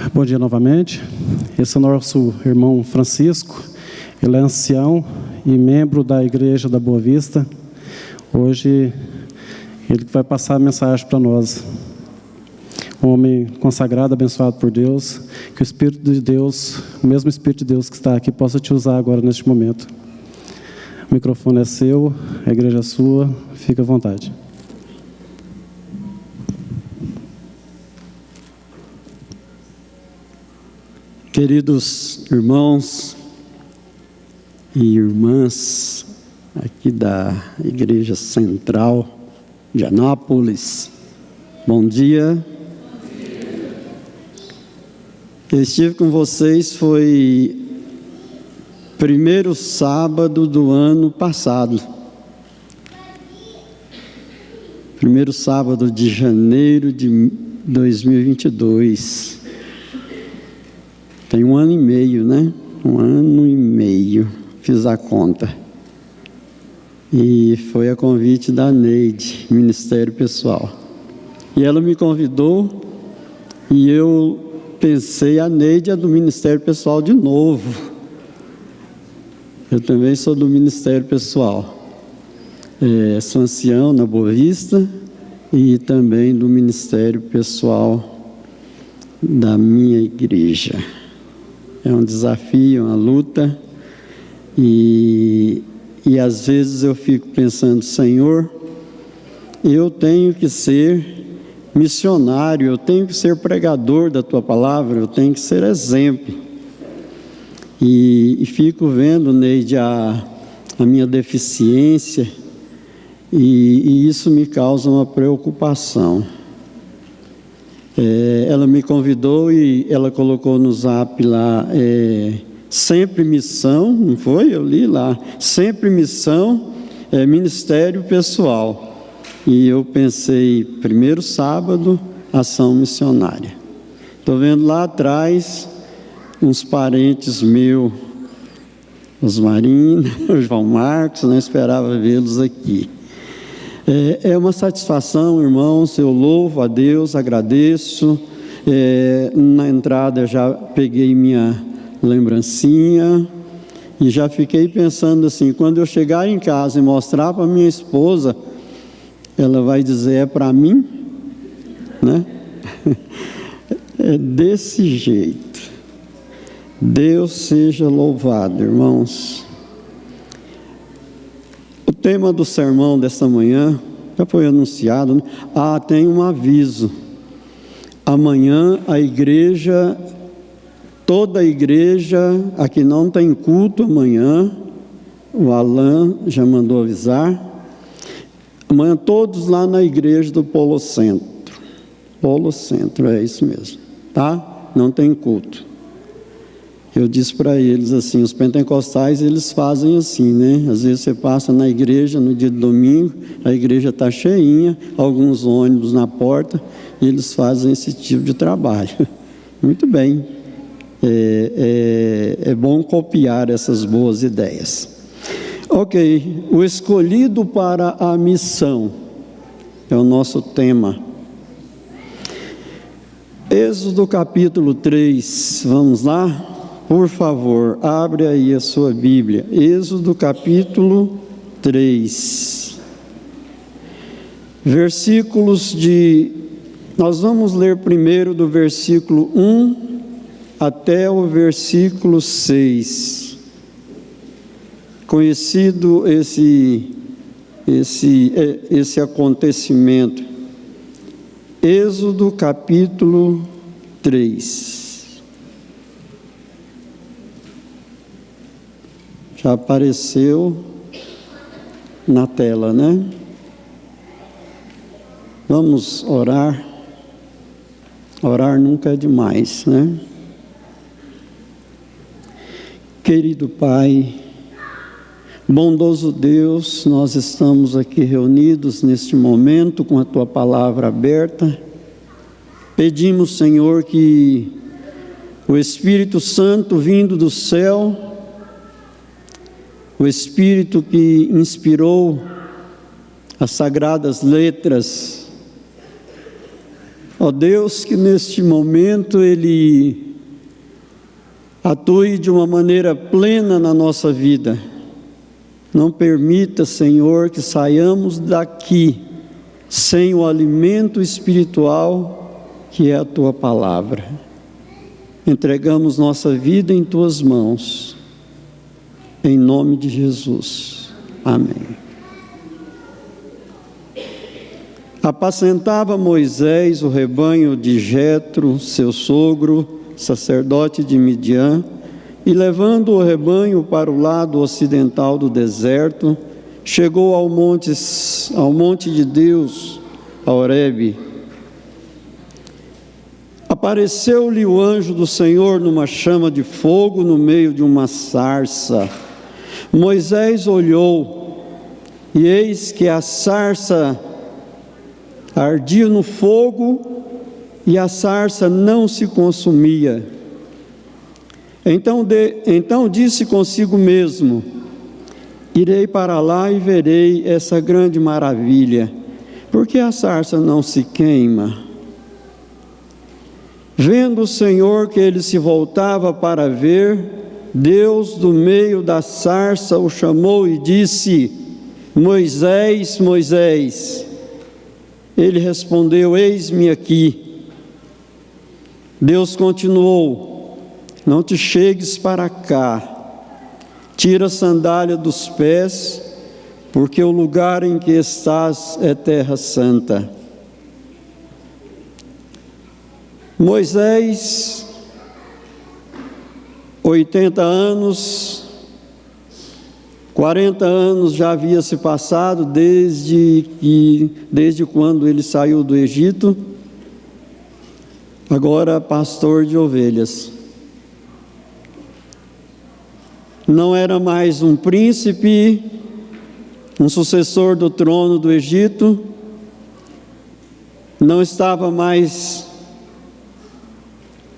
Bom dia novamente. Esse é o nosso irmão Francisco. Ele é ancião e membro da Igreja da Boa Vista. Hoje, ele vai passar a mensagem para nós. Um homem consagrado, abençoado por Deus. Que o Espírito de Deus, o mesmo Espírito de Deus que está aqui, possa te usar agora neste momento. O microfone é seu, a igreja é sua. Fique à vontade. Queridos irmãos e irmãs aqui da Igreja Central de Anápolis, bom dia. Eu estive com vocês, foi primeiro sábado do ano passado, primeiro sábado de janeiro de 2022. Tem 1 ano e meio, né? 1 ano e meio, fiz a conta. E foi a convite da Neide, Ministério Pessoal. E ela me convidou e eu pensei, a Neide é do Ministério Pessoal de novo. Eu também sou do Ministério Pessoal. Sou ancião na Boa Vista e também do Ministério Pessoal da minha igreja. É um desafio, uma luta, e às vezes eu fico pensando, Senhor, eu tenho que ser missionário, eu tenho que ser pregador da Tua Palavra, eu tenho que ser exemplo. E fico vendo, Neide, a minha deficiência, e isso me causa uma preocupação. Ela me convidou e ela colocou no zap lá, sempre missão, não foi? Eu li lá, sempre missão, Ministério Pessoal. E eu pensei, primeiro sábado, ação missionária. Estou vendo lá atrás, uns parentes meus, os Marina, o João Marcos, não esperava vê-los aqui. É uma satisfação, irmãos, eu louvo a Deus, agradeço. Na entrada já peguei minha lembrancinha e já fiquei pensando assim, quando eu chegar em casa e mostrar para minha esposa, ela vai dizer, é para mim? Né? É desse jeito. Deus seja louvado, irmãos. O tema do sermão desta manhã já foi anunciado, né? Tem um aviso. Amanhã a igreja, toda a igreja, aqui não tem culto amanhã, o Alan já mandou avisar. Amanhã todos lá na igreja do Polo Centro. Polo Centro, é isso mesmo, tá? Não tem culto. Eu disse para eles assim, os pentecostais eles fazem assim, né? Às vezes você passa na igreja no dia de domingo, a igreja está cheinha, alguns ônibus na porta, e eles fazem esse tipo de trabalho. Muito bem, é bom copiar essas boas ideias. Ok, o escolhido para a missão é o nosso tema. Êxodo capítulo 3, vamos lá? Por favor, abre aí a sua Bíblia. Êxodo capítulo 3. Nós vamos ler primeiro do versículo 1 até o versículo 6. Conhecido esse acontecimento. Êxodo capítulo 3. Já apareceu na tela, né? Vamos orar. Orar nunca é demais, né? Querido Pai, bondoso Deus, nós estamos aqui reunidos neste momento com a Tua palavra aberta. Pedimos, Senhor, que o Espírito Santo vindo do céu, o Espírito que inspirou as sagradas letras, Ó Deus, que neste momento Ele atue de uma maneira plena na nossa vida. Não permita, Senhor, que saiamos daqui sem o alimento espiritual que é a Tua palavra. Entregamos nossa vida em Tuas mãos, em nome de Jesus. Amém. Apacentava Moisés o rebanho de Jetro, seu sogro, sacerdote de Midian, e levando o rebanho para o lado ocidental do deserto, chegou ao monte de Deus, a Horebe. Apareceu-lhe o anjo do Senhor numa chama de fogo no meio de uma sarça. Moisés olhou, e eis que a sarça ardia no fogo, e a sarça não se consumia. Então disse consigo mesmo: irei para lá e verei essa grande maravilha, porque a sarça não se queima. Vendo o Senhor que ele se voltava para ver, Deus do meio da sarça o chamou e disse: Moisés, Moisés. Ele respondeu: eis-me aqui. Deus continuou: não te chegues para cá, tira a sandália dos pés, porque o lugar em que estás é terra santa. Moisés, 80 anos, 40 anos já havia se passado desde quando ele saiu do Egito, agora pastor de ovelhas. Não era mais um príncipe, um sucessor do trono do Egito, não estava mais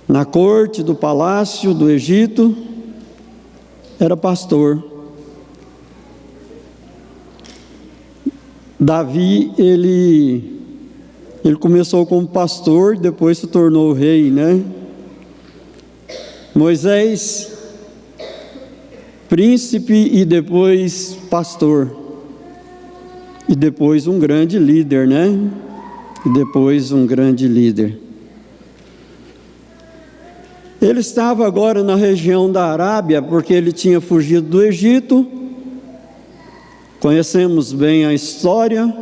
na corte do palácio do Egito, era pastor. Davi, ele começou como pastor, depois se tornou rei, né? Moisés, príncipe e depois pastor. E depois um grande líder, né? Ele estava agora na região da Arábia, porque ele tinha fugido do Egito. Conhecemos bem a história.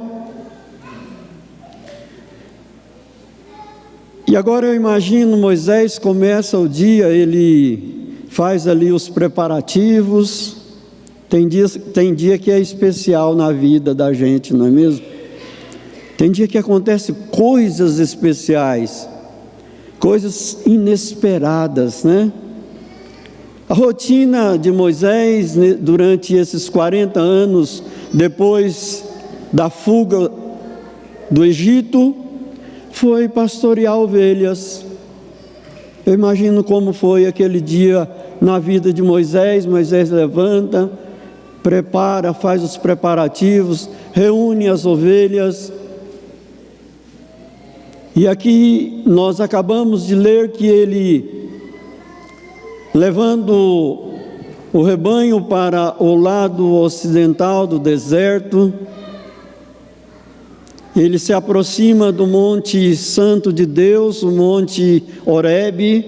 E agora eu imagino Moisés começa o dia, ele faz ali os preparativos. Tem dia que é especial na vida da gente, não é mesmo? Tem dia que acontecem coisas especiais, coisas inesperadas, né? A rotina de Moisés durante esses 40 anos, depois da fuga do Egito, foi pastorear ovelhas. Eu imagino como foi aquele dia na vida de Moisés. Moisés levanta, prepara, faz os preparativos, reúne as ovelhas. E aqui nós acabamos de ler que ele, levando o rebanho para o lado ocidental do deserto, ele se aproxima do Monte Santo de Deus, o Monte Horebe,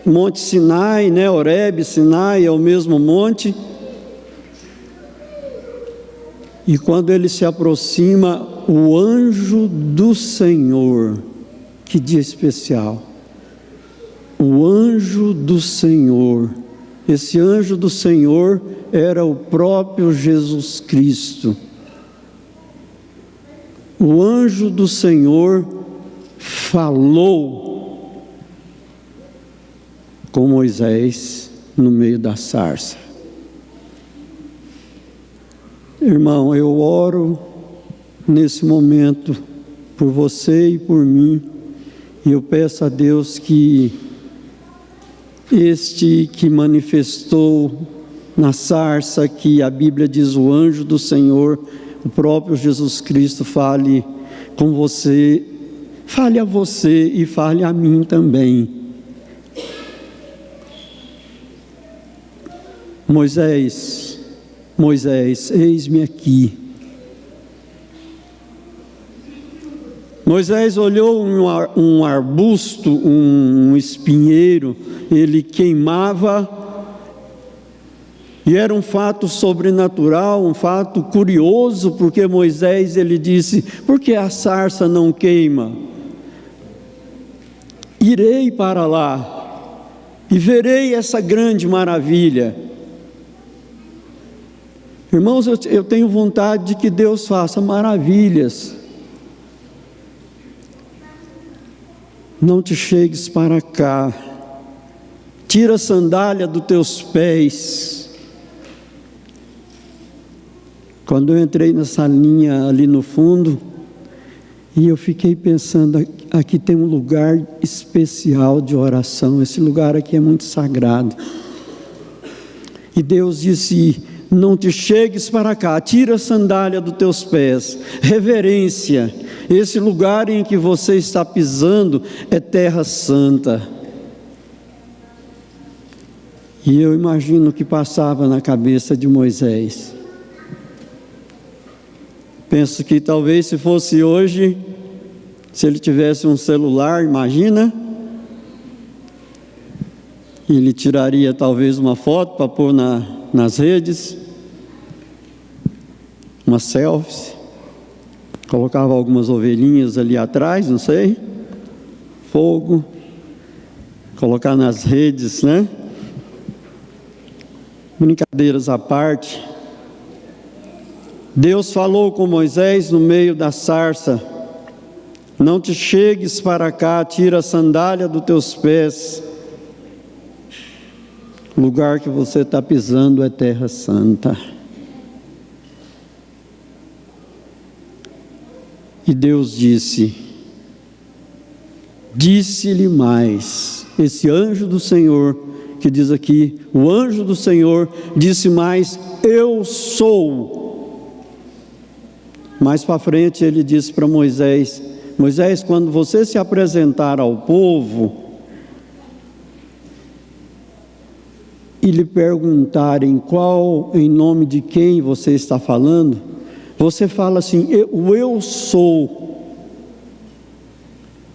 Monte Sinai, né? Horebe, Sinai é o mesmo monte. E quando ele se aproxima, o anjo do Senhor, que dia especial, o anjo do Senhor, esse anjo do Senhor era o próprio Jesus Cristo. O anjo do Senhor falou com Moisés no meio da sarça. Irmão, eu oro nesse momento por você e por mim, e eu peço a Deus que este que manifestou na sarça, que a Bíblia diz o anjo do Senhor, o próprio Jesus Cristo, fale com você, fale a você e fale a mim também. Moisés, eis-me aqui. Moisés olhou um arbusto, um espinheiro, ele queimava, e era um fato sobrenatural, um fato curioso, porque Moisés, ele disse: por que a sarça não queima? Irei para lá, e verei essa grande maravilha. Irmãos, eu tenho vontade de que Deus faça maravilhas. Não te chegues para cá, tira a sandália dos teus pés. Quando eu entrei nessa linha ali no fundo, e eu fiquei pensando, aqui tem um lugar especial de oração, esse lugar aqui é muito sagrado. E Deus disse: não te chegues para cá, tira a sandália dos teus pés, reverência. Esse lugar em que você está pisando é terra santa. E eu imagino o que passava na cabeça de Moisés. Penso que talvez se fosse hoje, se ele tivesse um celular, imagina, ele tiraria talvez uma foto para pôr nas redes, uma selfie, colocava algumas ovelhinhas ali atrás, não sei, fogo, colocar nas redes, né? Brincadeiras à parte, Deus falou com Moisés no meio da sarça: não te chegues para cá, tira a sandália dos teus pés, o lugar que você está pisando é terra santa. E Deus disse-lhe mais, esse anjo do Senhor, que diz aqui, o anjo do Senhor disse mais: eu sou. Mais para frente ele disse para Moisés: Moisés, quando você se apresentar ao povo e lhe perguntarem em nome de quem você está falando, você fala assim: eu sou.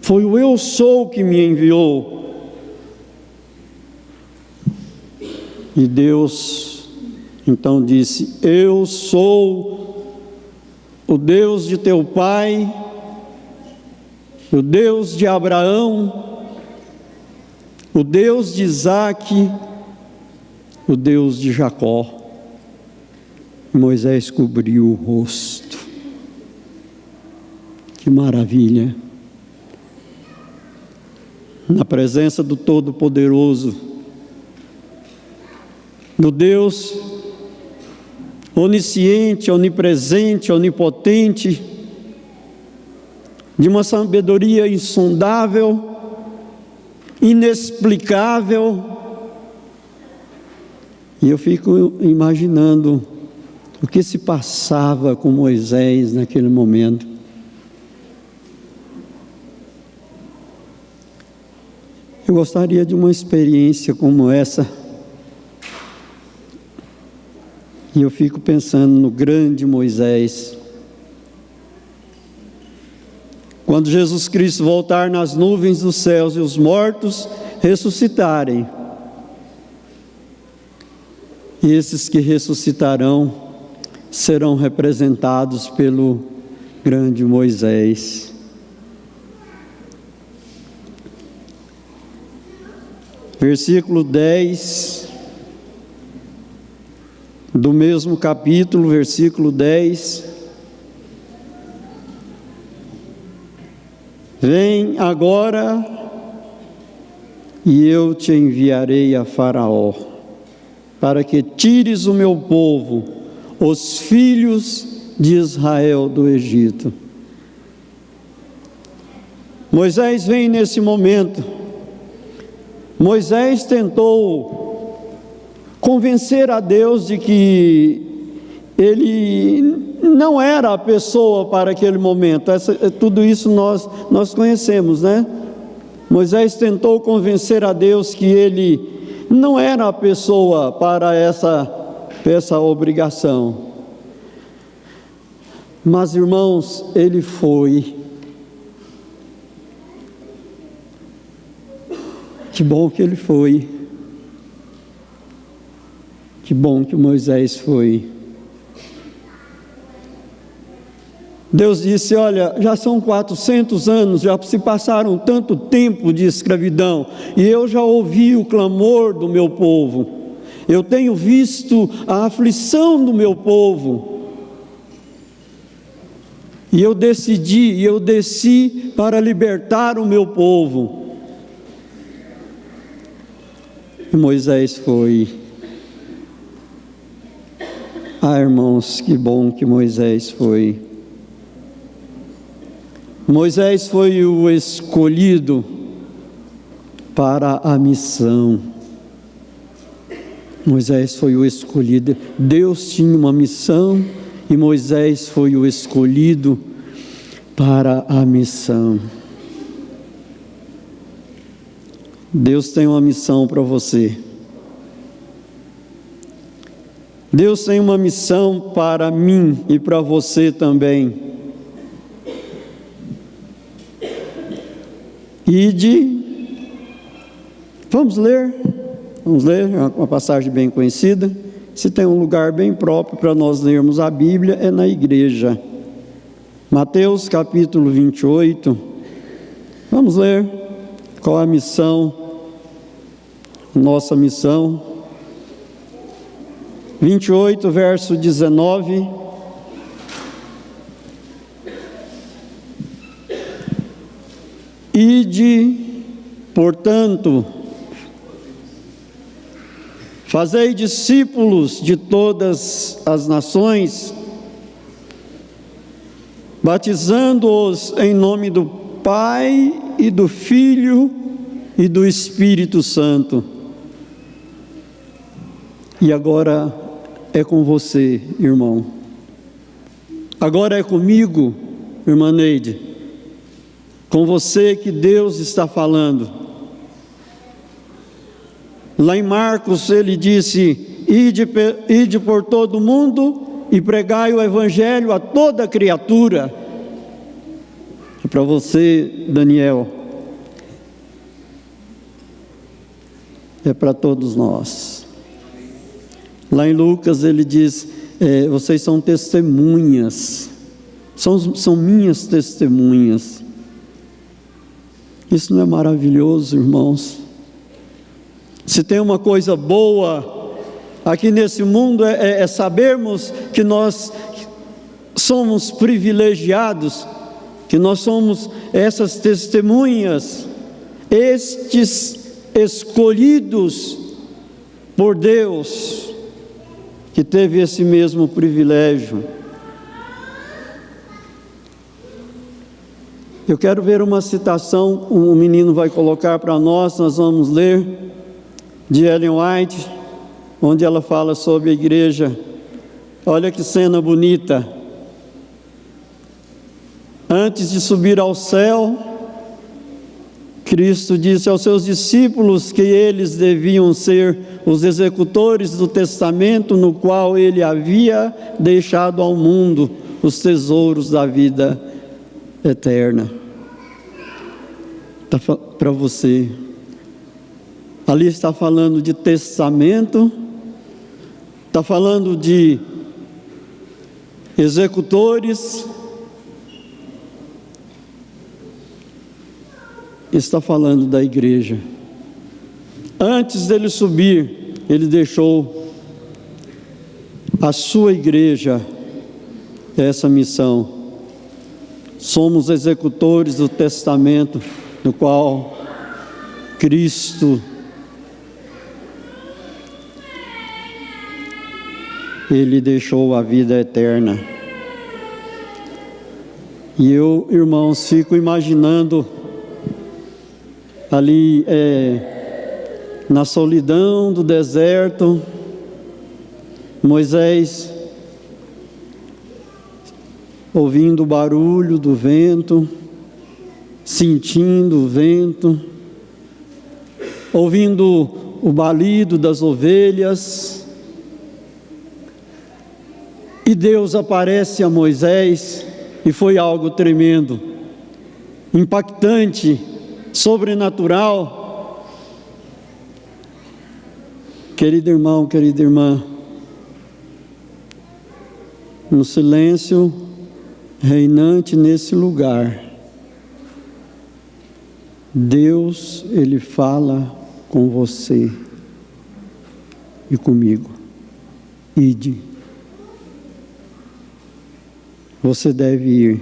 Foi o eu sou que me enviou. E Deus então disse: eu sou o Deus de teu pai, o Deus de Abraão, o Deus de Isaque, o Deus de Jacó. Moisés cobriu o rosto. Que maravilha! Na presença do Todo-Poderoso, do Deus onisciente, onipresente, onipotente, de uma sabedoria insondável, inexplicável. E eu fico imaginando o que se passava com Moisés naquele momento. Eu gostaria de uma experiência como essa. E eu fico pensando no grande Moisés. Quando Jesus Cristo voltar nas nuvens dos céus e os mortos ressuscitarem, e esses que ressuscitarão serão representados pelo grande Moisés. Versículo 10 do mesmo capítulo, versículo 10. Vem agora e eu te enviarei a Faraó, para que tires o meu povo, os filhos de Israel do Egito. Moisés vem nesse momento. Moisés tentou convencer a Deus de que ele não era a pessoa para aquele momento. Tudo isso nós conhecemos, né? Moisés tentou convencer a Deus que ele não era a pessoa para essa obrigação. Mas, irmãos, ele foi. Que bom que ele foi. Que bom que Moisés foi. Deus disse: olha, já são 400 anos, já se passaram tanto tempo de escravidão, e eu já ouvi o clamor do meu povo, eu tenho visto a aflição do meu povo, e eu desci para libertar o meu povo. E Moisés foi. Ah, irmãos, que bom que Moisés foi. Moisés foi o escolhido para a missão. Moisés foi o escolhido. Deus tinha uma missão e Moisés foi o escolhido para a missão. Deus tem uma missão para você. Deus tem uma missão para mim e para você também. Vamos ler uma passagem bem conhecida. Se tem um lugar bem próprio para nós lermos a Bíblia, é na igreja. Mateus capítulo 28. Vamos ler qual a missão, nossa missão. 28, verso 19. Ide, portanto, fazei discípulos de todas as nações, batizando-os em nome do Pai e do Filho e do Espírito Santo. E agora é com você, irmão. Agora é comigo, irmã Neide. Com você que Deus está falando. Lá em Marcos ele disse: ide por todo o mundo e pregai o evangelho a toda criatura. É para você, Daniel. É para todos nós. Lá em Lucas ele diz: vocês são testemunhas, são minhas testemunhas. Isso não é maravilhoso, irmãos? Se tem uma coisa boa aqui nesse mundo é sabermos que nós somos privilegiados, que nós somos essas testemunhas, estes escolhidos por Deus, que teve esse mesmo privilégio. Eu quero ver uma citação, um menino vai colocar para nós vamos ler, de Ellen White, onde ela fala sobre a igreja. Olha que cena bonita. Antes de subir ao céu, Cristo disse aos seus discípulos que eles deviam ser os executores do testamento no qual ele havia deixado ao mundo os tesouros da vida eterna. Para você. Ali está falando de testamento, está falando de executores, está falando da igreja. Antes dele subir, ele deixou a sua igreja essa missão. Somos executores do testamento no qual Cristo ele deixou a vida eterna. E eu, irmãos, fico imaginando ali na solidão do deserto, Moisés ouvindo o barulho do vento, sentindo o vento, ouvindo o balido das ovelhas. E Deus aparece a Moisés, e foi algo tremendo, impactante, sobrenatural. Querido irmão, querida irmã, no silêncio reinante nesse lugar, Deus, Ele fala com você e comigo. Ide. Você deve ir.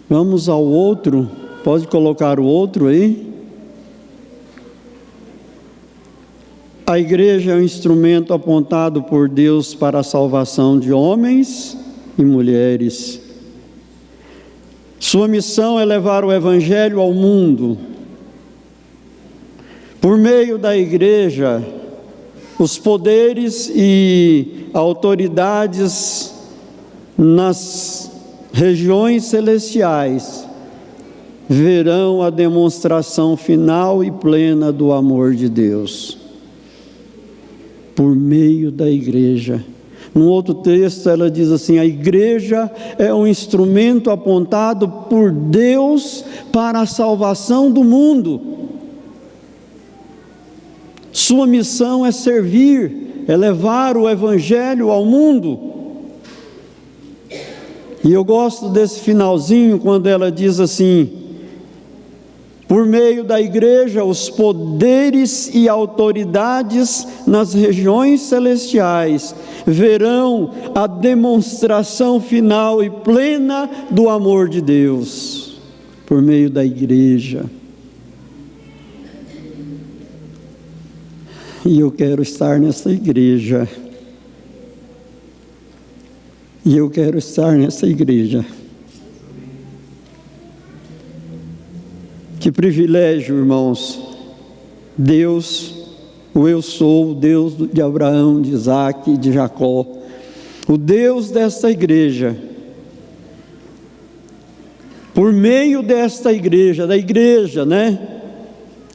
Vamos ao outro. Pode colocar o outro aí. A igreja é um instrumento apontado por Deus para a salvação de homens e mulheres. Sua missão é levar o evangelho ao mundo. Por meio da igreja, os poderes e autoridades nas regiões celestiais verão a demonstração final e plena do amor de Deus. Por meio da igreja. Num outro texto ela diz assim: a igreja é um instrumento apontado por Deus para a salvação do mundo. Sua missão é servir, é levar o evangelho ao mundo. E eu gosto desse finalzinho quando ela diz assim: por meio da igreja, os poderes e autoridades nas regiões celestiais verão a demonstração final e plena do amor de Deus, por meio da igreja. E eu quero estar nessa igreja. E eu quero estar nessa igreja. Que privilégio, irmãos. Deus, o eu sou, o Deus de Abraão, de Isaac e de Jacó, o Deus desta igreja, por meio desta igreja, da igreja, né?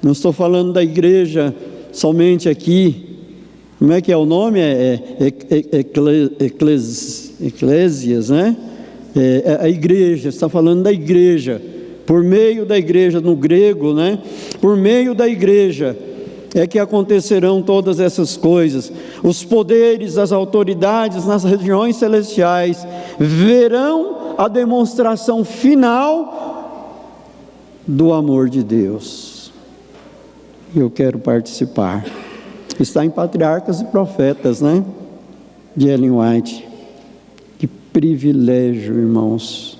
Não estou falando da igreja somente aqui. Como é que é o nome? Eclésias, né? É a igreja, está falando da igreja. Por meio da igreja, no grego, né? Por meio da igreja é que acontecerão todas essas coisas. Os poderes, as autoridades nas regiões celestiais verão a demonstração final do amor de Deus. Eu quero participar. Está em Patriarcas e Profetas, né? De Ellen White. Que privilégio, irmãos.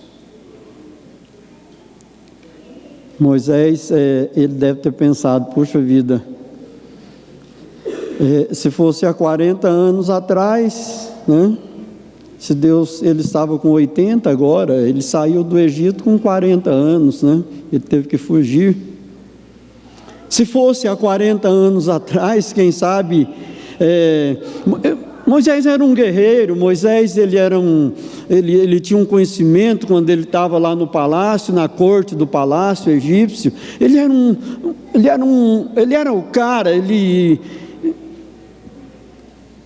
Moisés, ele deve ter pensado: puxa vida, se fosse há 40 anos atrás, né? Se Deus, ele estava com 80 agora, ele saiu do Egito com 40 anos, né? Ele teve que fugir. Se fosse há 40 anos atrás, quem sabe, Moisés era um guerreiro. Moisés, ele tinha um conhecimento quando ele estava lá no palácio, na corte do palácio egípcio. Ele era o cara, ele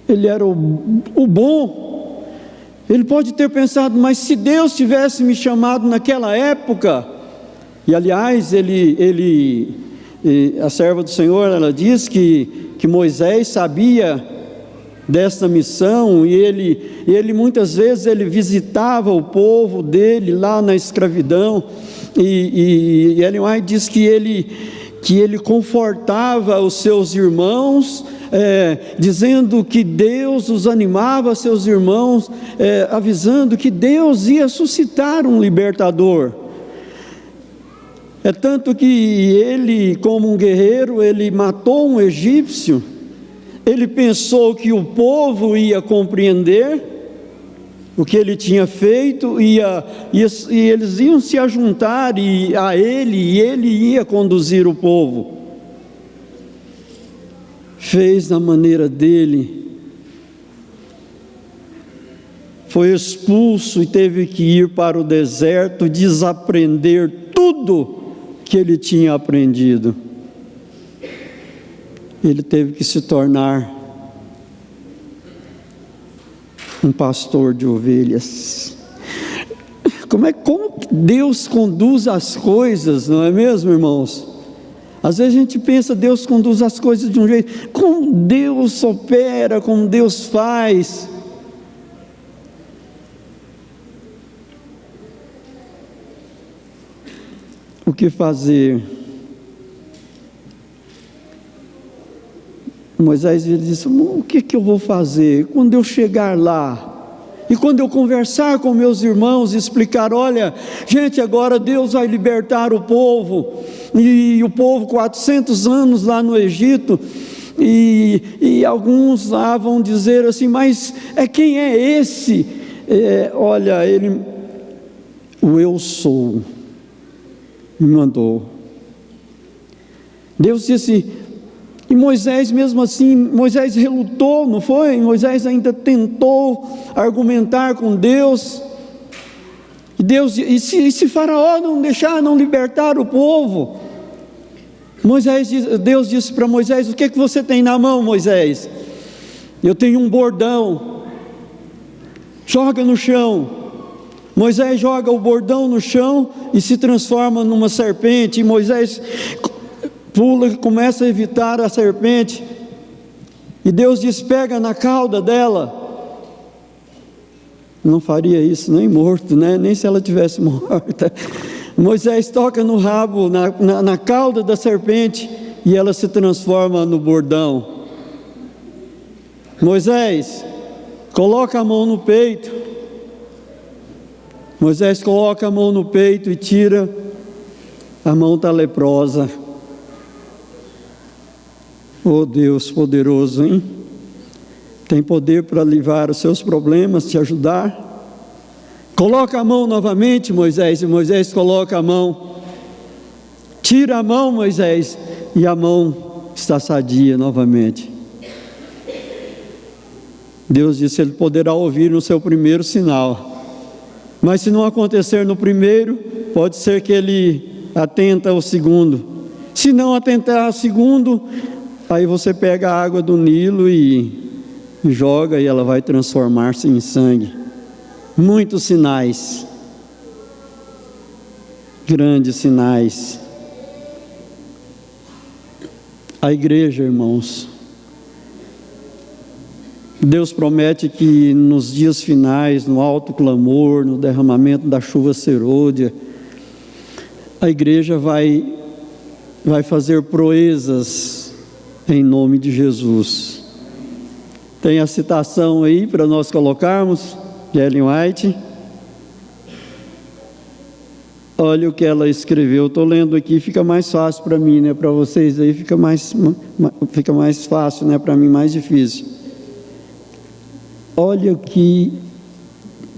era o bom. Ele pode ter pensado: mas se Deus tivesse me chamado naquela época. E aliás, a serva do Senhor, ela diz que Moisés sabia desta missão, e ele muitas vezes ele visitava o povo dele lá na escravidão, e Ellen White diz que ele confortava os seus irmãos, dizendo que Deus os animava, seus irmãos, avisando que Deus ia suscitar um libertador. É tanto que ele, como um guerreiro, ele matou um egípcio. Ele pensou que o povo ia compreender o que ele tinha feito, e eles iam se ajuntar a ele, e ele ia conduzir o povo. Fez da maneira dele, foi expulso e teve que ir para o deserto desaprender tudo que ele tinha aprendido. Ele teve que se tornar um pastor de ovelhas. Como Deus conduz as coisas, não é mesmo, irmãos? Às vezes a gente pensa, Deus conduz as coisas de um jeito, como Deus opera, como Deus faz. O que fazer? Moisés ele disse: o que eu vou fazer quando eu chegar lá? E quando eu conversar com meus irmãos e explicar, olha, gente, agora Deus vai libertar o povo, e o povo 400 anos lá no Egito, e alguns lá vão dizer assim, mas quem é esse? Olha, o eu sou, me mandou. Deus disse, e Moisés mesmo assim, Moisés relutou, não foi? Moisés ainda tentou argumentar com Deus, e se Faraó não deixar, não libertar o povo, Deus disse para Moisés, o que você tem na mão, Moisés? Eu tenho um bordão, joga no chão. Moisés joga o bordão no chão e se transforma numa serpente, e Moisés pula e começa a evitar a serpente, e Deus diz, pega na cauda dela. Não faria isso nem morto, né? Nem se ela tivesse morta. Moisés toca no rabo, na cauda da serpente, e ela se transforma no bordão. Moisés, coloca a mão no peito. Moisés coloca a mão no peito e tira, a mão está leprosa. Oh Deus poderoso, hein? Tem poder para livrar os seus problemas, te ajudar. Coloca a mão novamente, Moisés, e Moisés coloca a mão. Tira a mão, Moisés, e a mão está sadia novamente. Deus disse, ele poderá ouvir no seu primeiro sinal. Mas se não acontecer no primeiro, pode ser que ele atenta ao segundo. Se não atentar ao segundo, aí você pega a água do Nilo e joga, e ela vai transformar-se em sangue. Muitos sinais, grandes sinais. A igreja, irmãos, Deus promete que nos dias finais, no alto clamor, no derramamento da chuva serôdia, a igreja vai fazer proezas em nome de Jesus. Tem a citação aí para nós colocarmos, de Ellen White. Olha o que ela escreveu, estou lendo aqui, fica mais fácil para mim, né? Para vocês aí fica mais fácil, né? Para mim mais difícil. Olha o que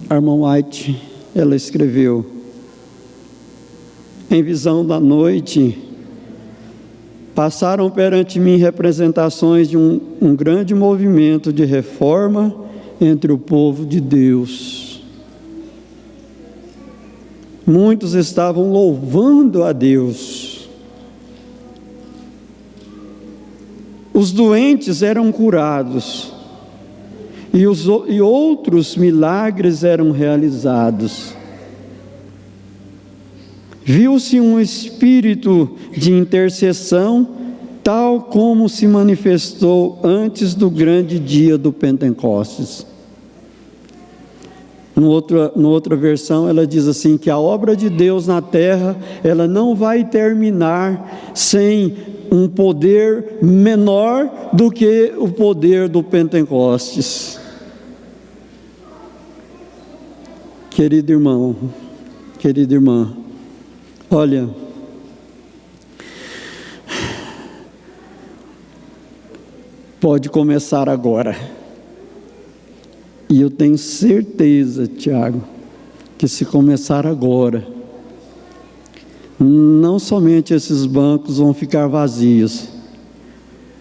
a irmã White, ela escreveu. Em visão da noite, passaram perante mim representações de um grande movimento de reforma entre o povo de Deus. Muitos estavam louvando a Deus. Os doentes eram curados, e outros milagres eram realizados. Viu-se um espírito de intercessão, tal como se manifestou antes do grande dia do Pentecostes. Numa outra versão, ela diz assim, que a obra de Deus na terra, ela não vai terminar sem um poder menor do que o poder do Pentecostes. Querido irmão, querida irmã, olha, pode começar agora. E eu tenho certeza, Tiago, que se começar agora, não somente esses bancos vão ficar vazios,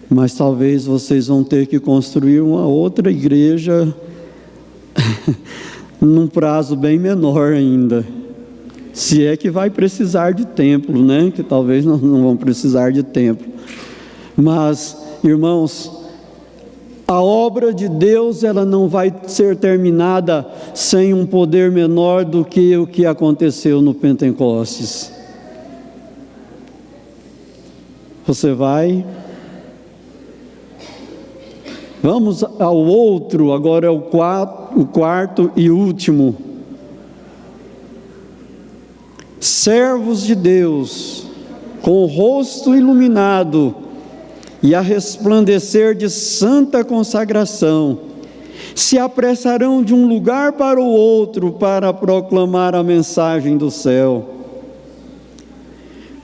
mas talvez vocês vão ter que construir uma outra igreja num prazo bem menor ainda. Se é que vai precisar de templo, né? Que talvez não vão precisar de templo. Mas, irmãos, a obra de Deus, ela não vai ser terminada sem um poder menor do que o que aconteceu no Pentecostes. Você vai... Vamos ao outro, agora é o quarto e último. Servos de Deus, com o rosto iluminado e a resplandecer de santa consagração, se apressarão de um lugar para o outro para proclamar a mensagem do céu.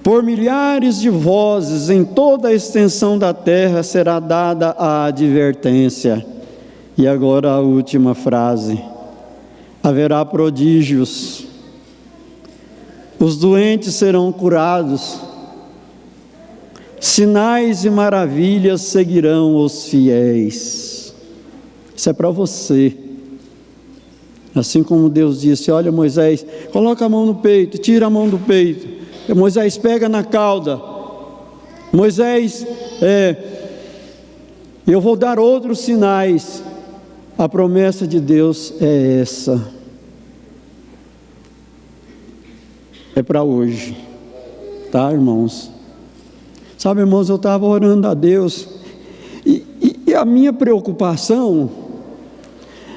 Por milhares de vozes em toda a extensão da terra será dada a advertência. E agora a última frase: haverá prodígios, os doentes serão curados, sinais e maravilhas seguirão os fiéis. Isso é para você. Assim como Deus disse: olha, Moisés, coloca a mão no peito, tira a mão do peito. Moisés, pega na cauda. Moisés, eu vou dar outros sinais. A promessa de Deus é essa. É para hoje, tá, irmãos? Sabe, irmãos, eu estava orando a Deus e a minha preocupação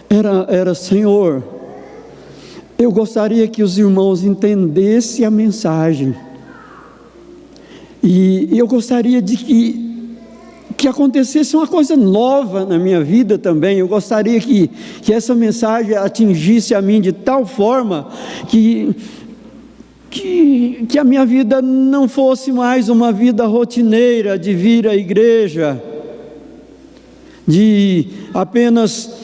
era, Senhor, eu gostaria que os irmãos entendessem a mensagem, e eu gostaria de que acontecesse uma coisa nova na minha vida também. Eu gostaria que essa mensagem atingisse a mim de tal forma que a minha vida não fosse mais uma vida rotineira de vir à igreja, de apenas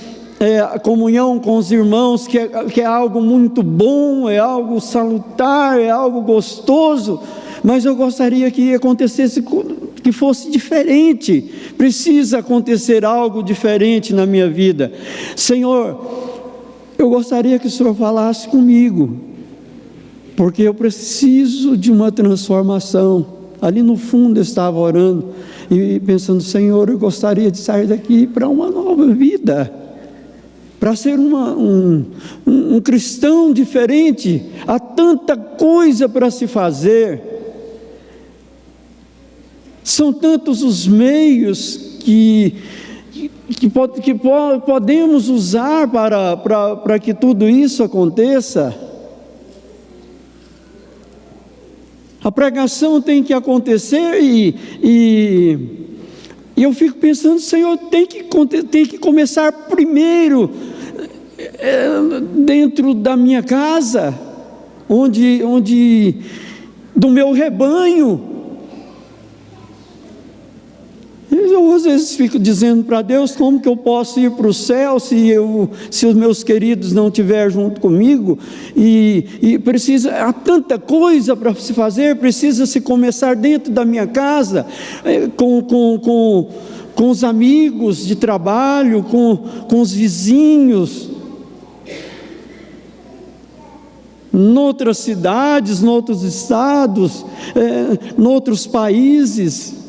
a comunhão com os irmãos, que é algo muito bom, é algo salutar, é algo gostoso, mas eu gostaria que acontecesse, que fosse diferente. Precisa acontecer algo diferente na minha vida. Senhor, eu gostaria que o Senhor falasse comigo, porque eu preciso de uma transformação. Ali no fundo eu estava orando e pensando: Senhor, eu gostaria de sair daqui para uma nova vida, para ser um cristão diferente. Há tanta coisa para se fazer, são tantos os meios que podemos usar para que tudo isso aconteça. A pregação tem que acontecer e eu fico pensando: Senhor, tem que começar primeiro dentro da minha casa, onde do meu rebanho. Eu às vezes fico dizendo para Deus: como que eu posso ir para o céu se os meus queridos não estiverem junto comigo? E há tanta coisa para se fazer. Precisa se começar dentro da minha casa, com os amigos de trabalho, com os vizinhos, noutras cidades, noutros estados, noutros países.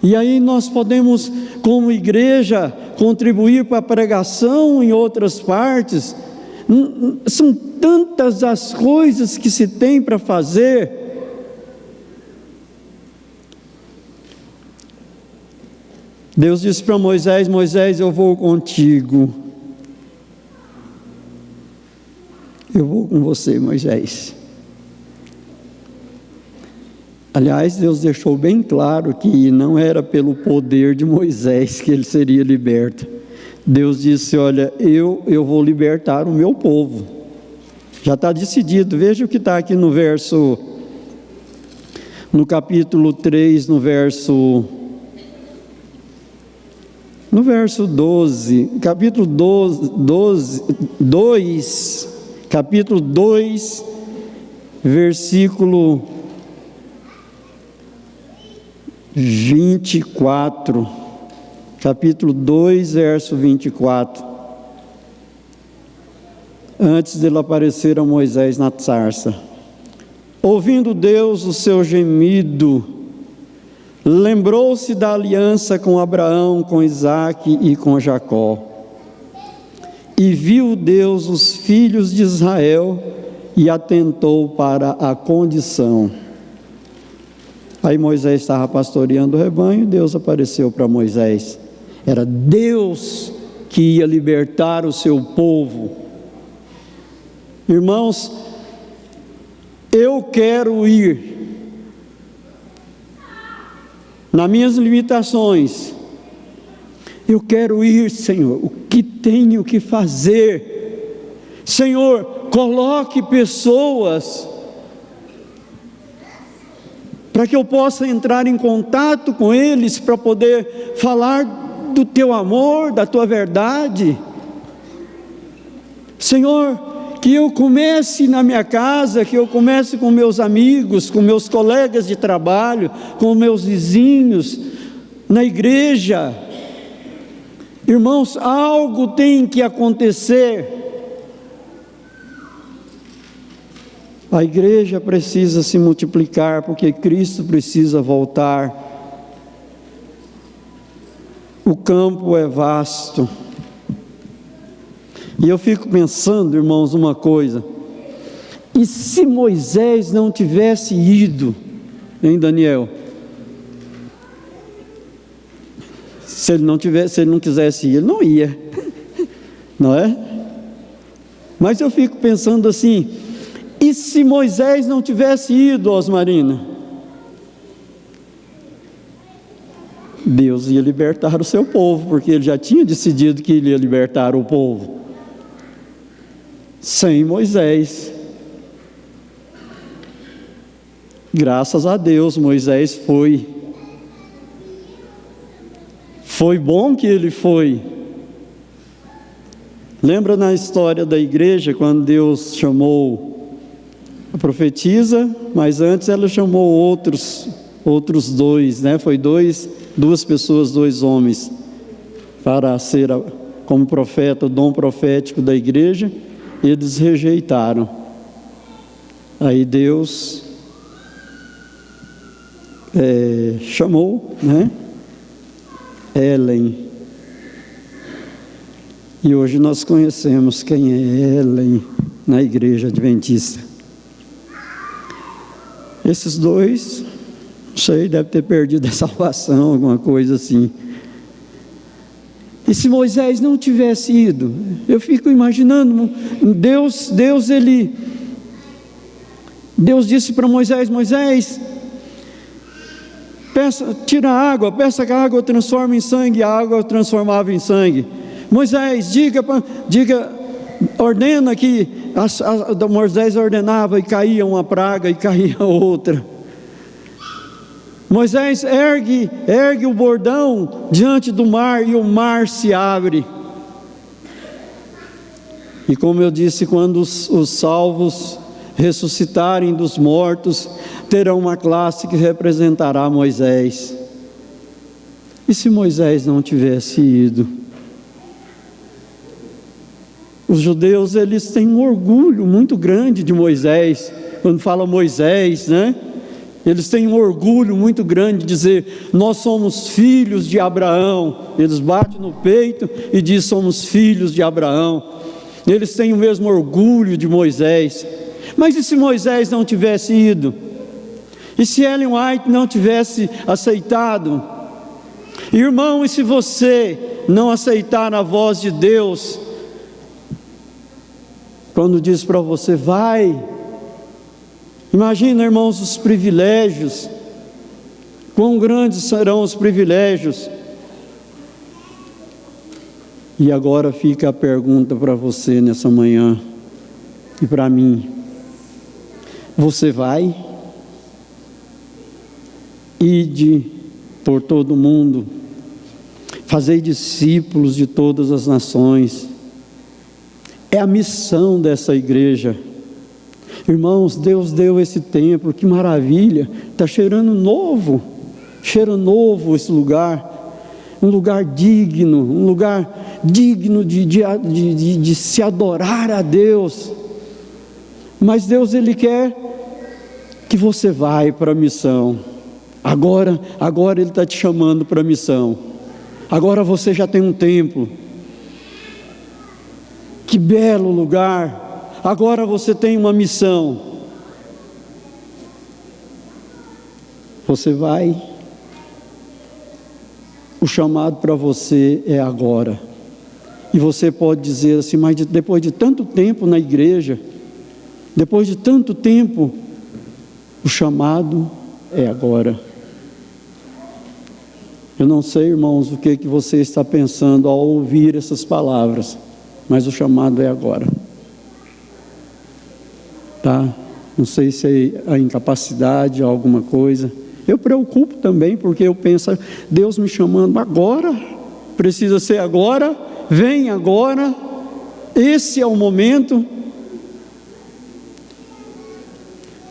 E aí nós podemos, como igreja, contribuir para a pregação em outras partes. São tantas as coisas que se tem para fazer. Deus disse para Moisés: Moisés, eu vou contigo. Eu vou com você, Moisés. Aliás, Deus deixou bem claro que não era pelo poder de Moisés que ele seria liberto. Deus disse: olha, eu vou libertar o meu povo. Já está decidido. Veja o que está aqui no capítulo 3, no verso 12, capítulo 2, capítulo 2, versículo 24, capítulo 2, verso 24. antes dele aparecer a Moisés na sarça. Ouvindo Deus o seu gemido, lembrou-se da aliança com Abraão, com Isaque e com Jacó. E viu Deus os filhos de Israel e atentou para a condição. Aí Moisés estava pastoreando o rebanho e Deus apareceu para Moisés. Era Deus que ia libertar o seu povo. Irmãos, eu quero ir nas minhas limitações. Eu quero ir, Senhor. O que tenho que fazer? Senhor, coloque pessoas para que eu possa entrar em contato com eles, para poder falar do teu amor, da tua verdade. Senhor, que eu comece na minha casa, que eu comece com meus amigos, com meus colegas de trabalho, com meus vizinhos, na igreja. Irmãos, algo tem que acontecer. A igreja precisa se multiplicar, porque Cristo precisa voltar. O campo é vasto. E eu fico pensando, irmãos, uma coisa. E se Moisés não tivesse ido, hein, Daniel? Se ele não quisesse ir, ele não ia, não é? Mas eu fico pensando assim, e se Moisés não tivesse ido, Osmarina? Deus ia libertar o seu povo, porque ele já tinha decidido que ele ia libertar o povo. Sem Moisés. Graças a Deus, Moisés foi. Foi bom que ele foi. Lembra na história da igreja, quando Deus chamou a profetisa, mas antes ela chamou outros dois, né? Foi duas pessoas, dois homens, para ser como profeta, o dom profético da igreja. Eles rejeitaram. Aí Deus chamou, né? Ellen. E hoje nós conhecemos quem é Ellen na igreja adventista. Esses dois, não sei, deve ter perdido a salvação, alguma coisa assim. E se Moisés não tivesse ido, eu fico imaginando, Deus disse para Moisés, tira a água, peça que a água transforme em sangue, a água transformava em sangue. Moisés, ordena que, Moisés ordenava e caía uma praga e caía outra. Moisés ergue o bordão diante do mar e o mar se abre. E como eu disse, quando os salvos ressuscitarem dos mortos, terão uma classe que representará Moisés. E se Moisés não tivesse ido? Os judeus, eles têm um orgulho muito grande de Moisés. Quando fala Moisés, né? Eles têm um orgulho muito grande de dizer, nós somos filhos de Abraão. Eles batem no peito e dizem, somos filhos de Abraão. Eles têm o mesmo orgulho de Moisés. Mas e se Moisés não tivesse ido? E se Ellen White não tivesse aceitado? Irmão, e se você não aceitar a voz de Deus, quando diz para você, vai. Imagina, irmãos, os privilégios. Quão grandes serão os privilégios. E agora fica a pergunta para você nessa manhã e para mim. Você vai? Ide por todo o mundo, fazei discípulos de todas as nações. É a missão dessa igreja. Irmãos, Deus deu esse templo, que maravilha, está cheirando novo esse lugar. um lugar digno de se adorar a Deus. Mas Deus, Ele quer que você vá para a missão. Agora Ele está te chamando para a missão. Agora você já tem um templo. Que belo lugar. Agora você tem uma missão. Você vai. O chamado para você é agora. E você pode dizer assim, mas depois de tanto tempo na igreja, depois de tanto tempo, o chamado é agora. Eu não sei, irmãos, o que você está pensando ao ouvir essas palavras, mas o chamado é agora. Tá? Não sei se é a incapacidade, alguma coisa. Eu preocupo também, porque eu penso, Deus me chamando agora, precisa ser agora, vem agora, esse é o momento.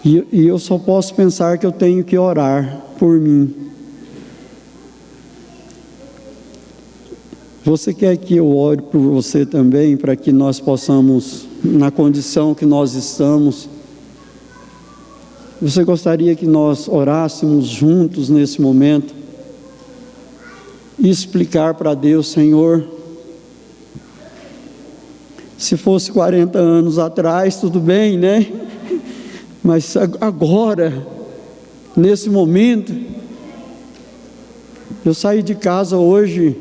E eu só posso pensar que eu tenho que orar por mim. Você quer que eu ore por você também, para que nós possamos, na condição que nós estamos, você gostaria que nós orássemos juntos nesse momento e explicar para Deus, Senhor, se fosse 40 anos atrás, tudo bem, né? Mas agora, nesse momento, eu saí de casa hoje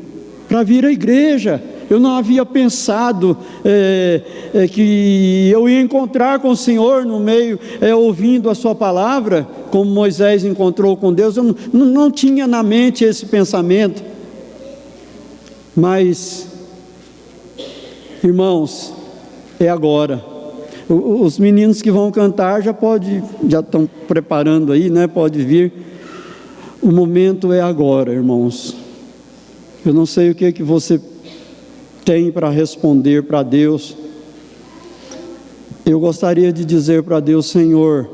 para vir à igreja. Eu não havia pensado que eu ia encontrar com o Senhor no meio, ouvindo a sua palavra, como Moisés encontrou com Deus. Eu não tinha na mente esse pensamento. Mas, irmãos, é agora. Os meninos que vão cantar já estão preparando aí, né? Pode vir. O momento é agora, irmãos. Eu não sei o que você tem para responder para Deus. Eu gostaria de dizer para Deus, Senhor,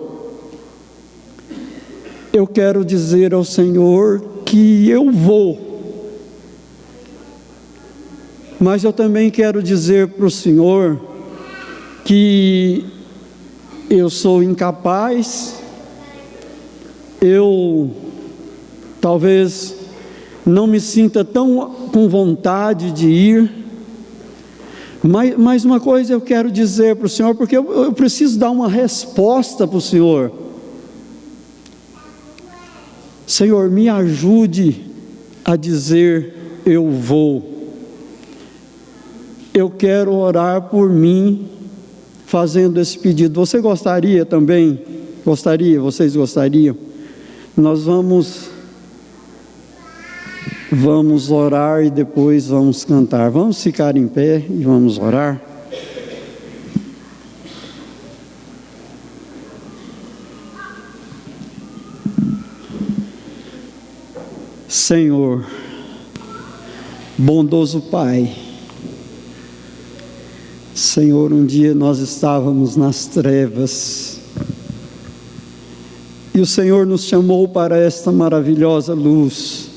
eu quero dizer ao Senhor que eu vou, mas eu também quero dizer para o Senhor que eu sou incapaz, eu talvez não me sinta tão com vontade de ir, mas uma coisa eu quero dizer para o Senhor, porque eu preciso dar uma resposta para o Senhor. Senhor, me ajude a dizer eu vou. Eu quero orar por mim, fazendo esse pedido. Você gostaria também? Vocês gostariam? Nós vamos orar e depois vamos cantar. Vamos ficar em pé e vamos orar. Senhor, bondoso Pai, Senhor, um dia nós estávamos nas trevas e o Senhor nos chamou para esta maravilhosa luz.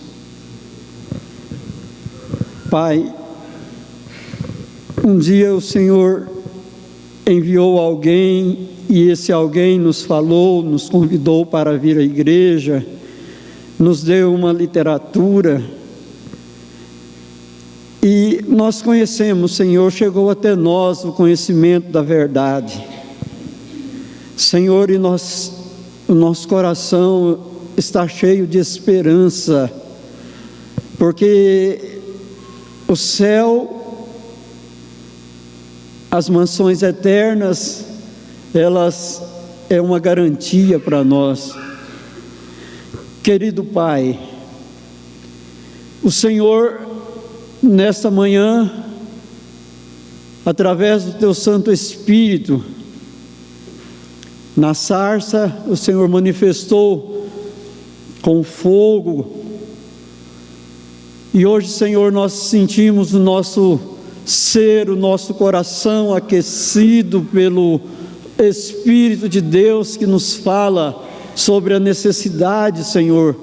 Pai, um dia o Senhor enviou alguém e esse alguém nos falou, nos convidou para vir à igreja, nos deu uma literatura e nós conhecemos, Senhor, chegou até nós o conhecimento da verdade. Senhor, e o nosso coração está cheio de esperança, porque o céu, as mansões eternas, elas é uma garantia para nós. Querido Pai, o Senhor, nesta manhã, através do Teu Santo Espírito, na sarça, o Senhor manifestou com fogo. E hoje, Senhor, nós sentimos o nosso ser, o nosso coração aquecido pelo Espírito de Deus que nos fala sobre a necessidade, Senhor,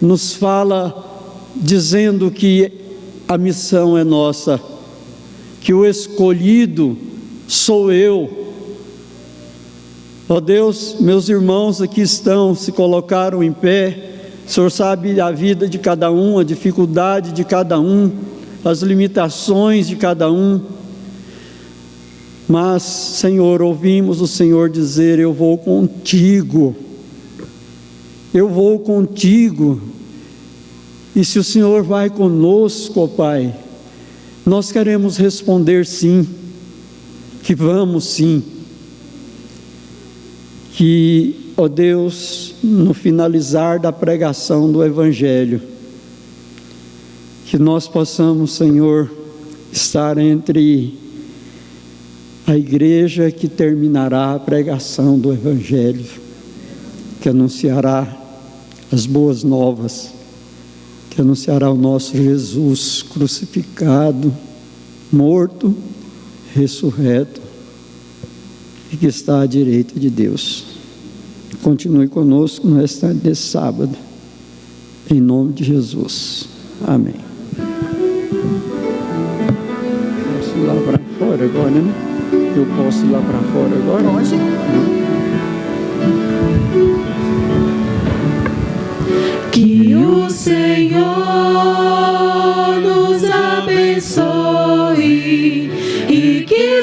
nos fala dizendo que a missão é nossa, que o escolhido sou eu. Ó Deus, meus irmãos aqui estão, se colocaram em pé. O Senhor sabe a vida de cada um, a dificuldade de cada um, as limitações de cada um. Mas, Senhor, ouvimos o Senhor dizer: eu vou contigo. Eu vou contigo. E se o Senhor vai conosco, ó Pai, nós queremos responder sim, que vamos sim. Que, ó Deus, no finalizar da pregação do Evangelho, que nós possamos, Senhor, estar entre a igreja que terminará a pregação do Evangelho, que anunciará as boas novas, que anunciará o nosso Jesus crucificado, morto, ressurreto, e que está à direita de Deus. Continue conosco no restante desse sábado, em nome de Jesus. Amém. Posso ir lá para fora agora, né? Eu posso ir lá para fora agora? Pode. Que o Senhor nos abençoe e que